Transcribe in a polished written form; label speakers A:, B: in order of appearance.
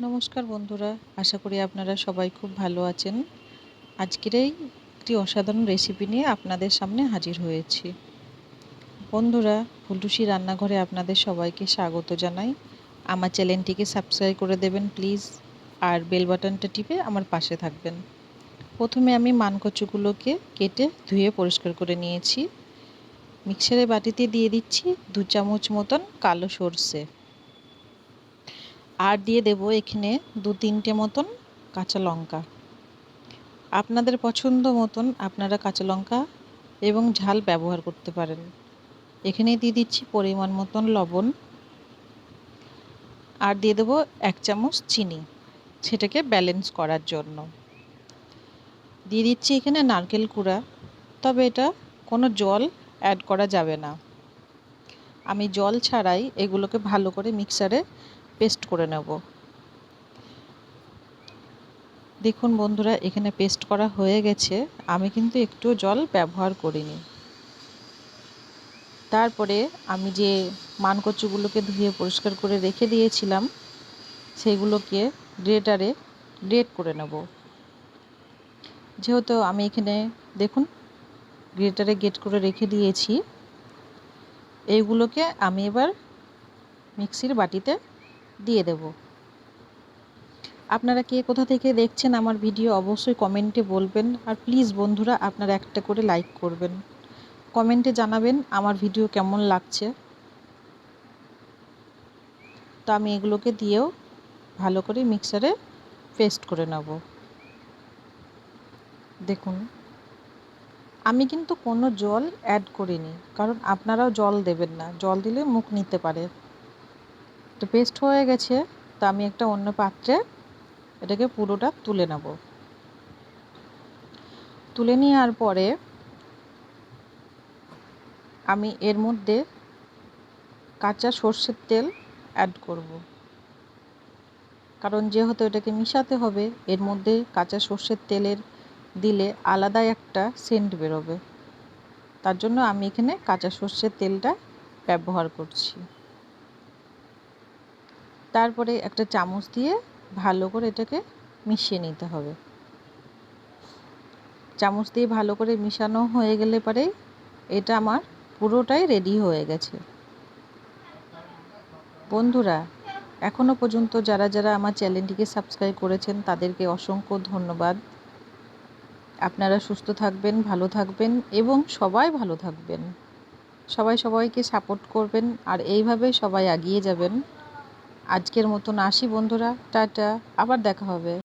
A: নমস্কার বন্ধুরা, আশা করি আপনারা সবাই খুব ভালো আছেন। আজকের এই একটি অসাধারণ রেসিপি নিয়ে আপনাদের সামনে হাজির হয়েছি। বন্ধুরা, ফুলটুসি রান্নাঘরে আপনাদের সবাইকে স্বাগত জানাই। আমার চ্যানেলটিকে সাবস্ক্রাইব করে দেবেন প্লিজ, আর বেল বাটনটা টিপে আমার পাশে থাকবেন। প্রথমে আমি মানকচুগুলোকে কেটে ধুয়ে পরিষ্কার করে নিয়েছি। মিক্সারের বাটিতে দিয়ে দিচ্ছি 2 চামচ মতন কালো সর্ষে, আর দিয়ে দেব এখানে 2-3টে মতন কাঁচা লঙ্কা। আপনাদের পছন্দ মতন আপনারা কাঁচা লঙ্কা এবং ঝাল ব্যবহার করতে পারেন। এখানে দিয়ে দিচ্ছি পরিমাণ মতন লবণ, আর দিয়ে দেবো 1 চামচ চিনি, সেটাকে ব্যালেন্স করার জন্য। দিয়ে দিচ্ছি এখানে নারকেল কুড়া, তবে এটা কোনো জল অ্যাড করা যাবে না। আমি জল ছাড়াই এগুলোকে ভালো করে মিক্সারে পেস্ট করে নেব। দেখুন বন্ধুরা, এখানে পেস্ট করা হয়ে গেছে, আমি কিন্তু একটু জল ব্যবহার করিনি। তারপরে আমি যে মানকচুগুলোকে ধুয়ে পরিষ্কার করে রেখে দিয়েছিলাম, সেগুলোকে গ্রেটারে গ্রেট করে নেব। যেহেতু আমি এখানে দেখুন গ্রেটারে গ্রেট করে রেখে দিয়েছি, এইগুলোকে আমি এবার মিক্সির বাটিতে দিয়ে দেব। আপনারা কে কোথা থেকে দেখছেন আমার ভিডিও অবশ্যই কমেন্টে বলবেন, আর প্লিজ বন্ধুরা আপনারা একটা করে লাইক করবেন, কমেন্টে জানাবেন আমার ভিডিও কেমন লাগছে। তো আমি এগুলোকে দিয়েও ভালো করে মিক্সারে পেস্ট করে নেব। দেখুন আমি কিন্তু কোনো জল অ্যাড করিনি, কারণ আপনারাও জল দেবেন না, জল দিলে মুখ নিতে পারে। তো পেস্ট হয়ে গেছে, তো আমি একটা অন্য পাত্রে এটাকে পুরোটা তুলে নেব। তুলে নেওয়ার পরে আমি এর মধ্যে কাঁচা সর্ষের তেল অ্যাড করব, কারণ যেহেতু এটাকে মিশাতে হবে, এর মধ্যে কাঁচা সর্ষের তেলের দিলে আলাদা একটা সেন্ট বেরোবে। তার জন্য আমি এখানে কাঁচা সর্ষের তেলটা ব্যবহার করছি। তারপরে একটা চামচ দিয়ে ভালো করে এটাকে মিশিয়ে নিতে হবে। চামচ দিয়ে ভালো করে মিশানো হয়ে গেলে পরে এটা আমার পুরোটাই রেডি হয়ে গেছে। বন্ধুরা, এখনও পর্যন্ত যারা যারা আমার চ্যানেলটিকে সাবস্ক্রাইব করেছেন তাদেরকে অসংখ্য ধন্যবাদ। আপনারা সুস্থ থাকবেন, ভালো থাকবেন এবং সবাই ভালো থাকবেন। সবাই সবাইকে সাপোর্ট করবেন, আর এইভাবেই সবাই এগিয়ে যাবেন। আজকের মতন আসি বন্ধুরা, টাটা, আবার দেখা হবে।